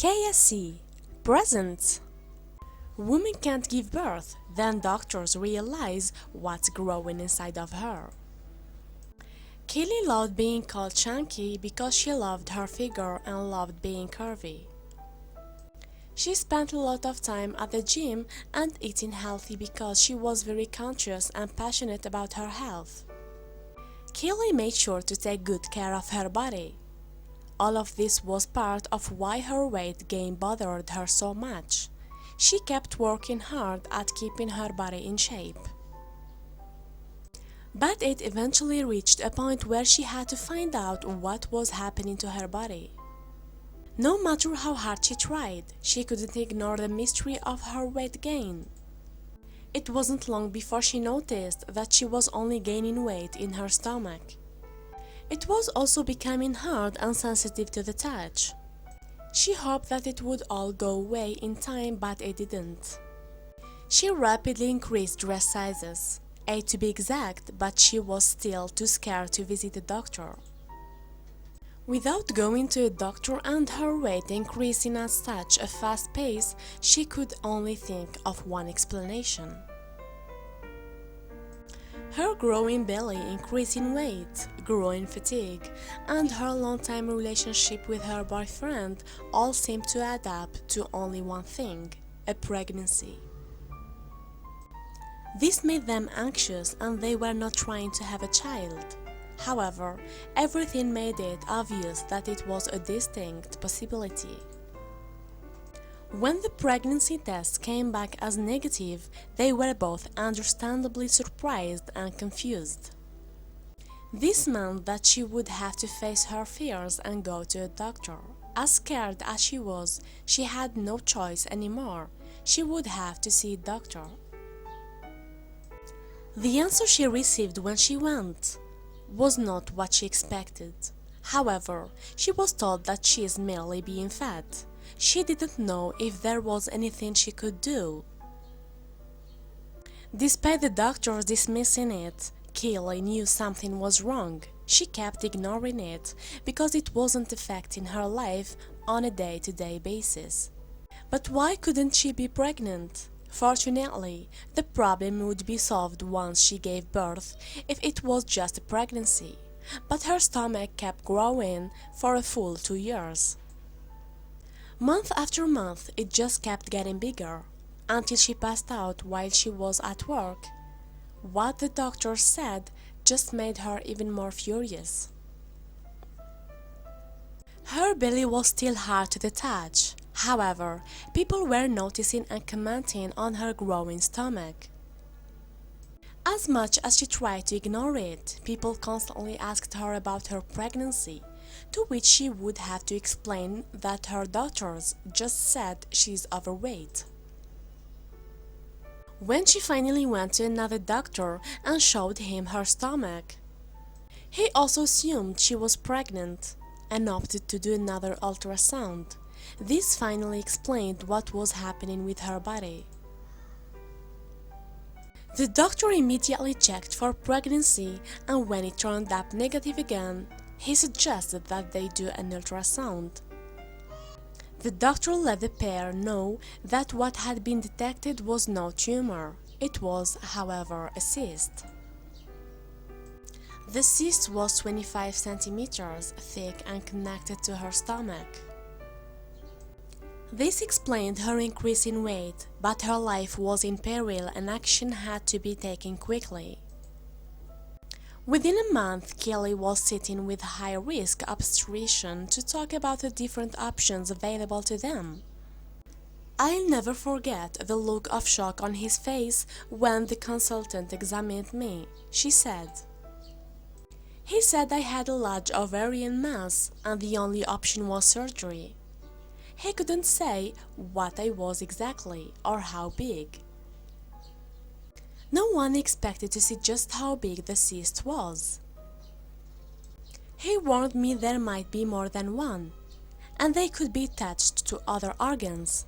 KSC Present. Women can't give birth, then doctors realize what's growing inside of her. Keely loved being called chunky because she loved her figure and loved being curvy. She spent a lot of time at the gym and eating healthy because she was very conscious and passionate about her health. Keely made sure to take good care of her body. All of this was part of why her weight gain bothered her so much. She kept working hard at keeping her body in shape. But it eventually reached a point where she had to find out what was happening to her body. No matter how hard she tried, she couldn't ignore the mystery of her weight gain. It wasn't long before she noticed that she was only gaining weight in her stomach. It was also becoming hard and sensitive to the touch. She hoped that it would all go away in time, but it didn't. She rapidly increased dress sizes, 8 to be exact, but she was still too scared to visit a doctor. Without going to a doctor and her weight increasing at such a fast pace, she could only think of one explanation. Her growing belly, increasing weight, growing fatigue, and her long-time relationship with her boyfriend all seemed to add up to only one thing: a pregnancy. This made them anxious and they were not trying to have a child. However, everything made it obvious that it was a distinct possibility. When the pregnancy test came back as negative, they were both understandably surprised and confused. This meant that she would have to face her fears and go to a doctor. As scared as she was, she had no choice anymore. She would have to see a doctor. The answer she received when she went was not what she expected. However, she was told that she is merely being fat. She didn't know if there was anything she could do. Despite the doctors dismissing it, Keely knew something was wrong. She kept ignoring it because it wasn't affecting her life on a day-to-day basis. But why couldn't she be pregnant? Fortunately, the problem would be solved once she gave birth if it was just a pregnancy. But her stomach kept growing for a full 2 years. Month after month, it just kept getting bigger, until she passed out while she was at work. What the doctor said just made her even more furious. Her belly was still hard to the touch. However, people were noticing and commenting on her growing stomach. As much as she tried to ignore it, people constantly asked her about her pregnancy, to which she would have to explain that her doctors just said she's overweight. When she finally went to another doctor and showed him her stomach, he also assumed she was pregnant and opted to do another ultrasound. This finally explained what was happening with her body. The doctor immediately checked for pregnancy, and when it turned up negative again, he suggested that they do an ultrasound. The doctor let the pair know that what had been detected was no tumor. It was, however, a cyst. The cyst was 25 centimeters thick and connected to her stomach. This explained her increase in weight, but her life was in peril and action had to be taken quickly. Within a month, Keely was sitting with high-risk obstetrician to talk about the different options available to them. I'll never forget the look of shock on his face when the consultant examined me, she said. He said I had a large ovarian mass and the only option was surgery. He couldn't say what I was exactly or how big. No one expected to see just how big the cyst was. He warned me there might be more than one, and they could be attached to other organs.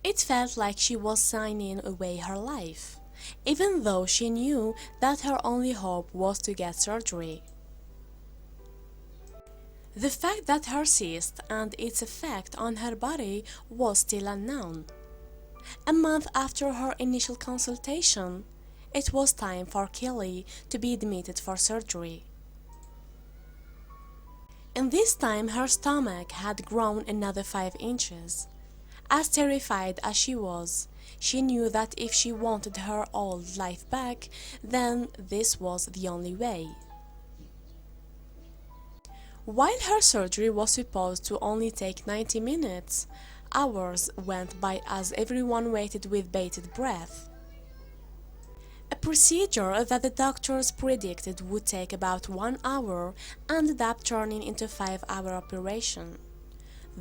It felt like she was signing away her life, even though she knew that her only hope was to get surgery. The fact that her cyst and its effect on her body was still unknown. A month after her initial consultation, it was time for Keely to be admitted for surgery. In this time, her stomach had grown another 5 inches. As terrified as she was, she knew that if she wanted her old life back, then this was the only way. While her surgery was supposed to only take 90 minutes, hours went by as everyone waited with bated breath. A procedure that the doctors predicted would take about 1 hour ended up turning into a 5-hour operation.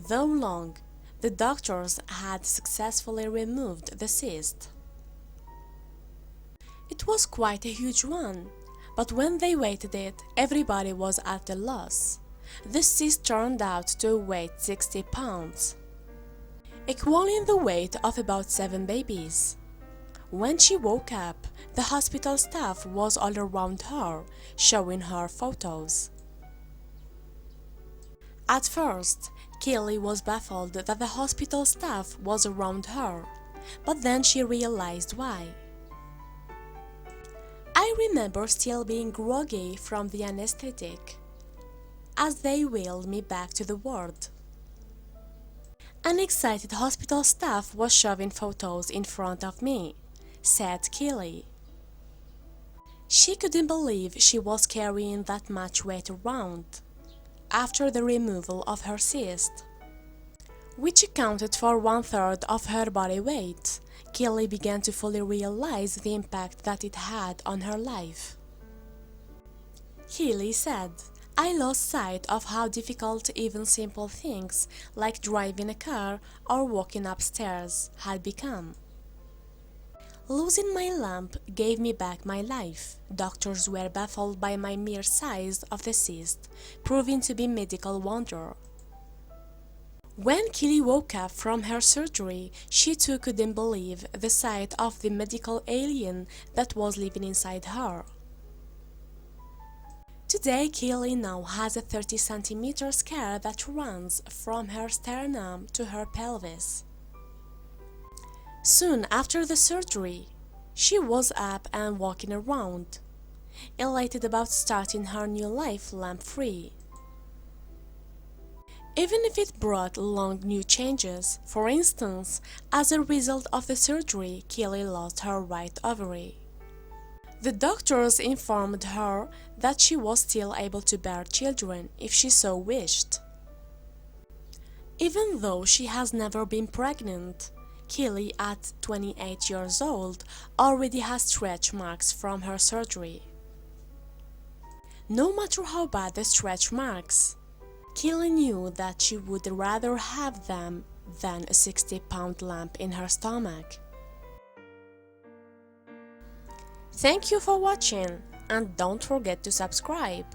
Though long, the doctors had successfully removed the cyst. It was quite a huge one, but when they weighed it, everybody was at a loss. The cyst turned out to weigh 60 pounds, equaling the weight of about 7 babies. When she woke up, the hospital staff was all around her, showing her photos. At first, Keely was baffled that the hospital staff was around her, but then she realized why. I remember still being groggy from the anesthetic, as they wheeled me back to the ward. An excited hospital staff was shoving photos in front of me, said Keely. She couldn't believe she was carrying that much weight around after the removal of her cyst, which accounted for 1/3 of her body weight. Keely began to fully realize the impact that it had on her life. Keely said, "I lost sight of how difficult even simple things like driving a car or walking upstairs had become. Losing my lamp gave me back my life. Doctors were baffled by my mere size of the cyst, proving to be medical wonder." When Keely woke up from her surgery, she too couldn't believe the sight of the medical alien that was living inside her. Today, Keely now has a 30-centimeter scar that runs from her sternum to her pelvis. Soon after the surgery, she was up and walking around, elated about starting her new life lamp-free. Even if it brought long new changes, for instance, as a result of the surgery, Keely lost her right ovary. The doctors informed her that she was still able to bear children if she so wished. Even though she has never been pregnant, Keely, at 28 years old, already has stretch marks from her surgery. No matter how bad the stretch marks, Keely knew that she would rather have them than a 60-pound lump in her stomach. Thank you for watching, and don't forget to subscribe.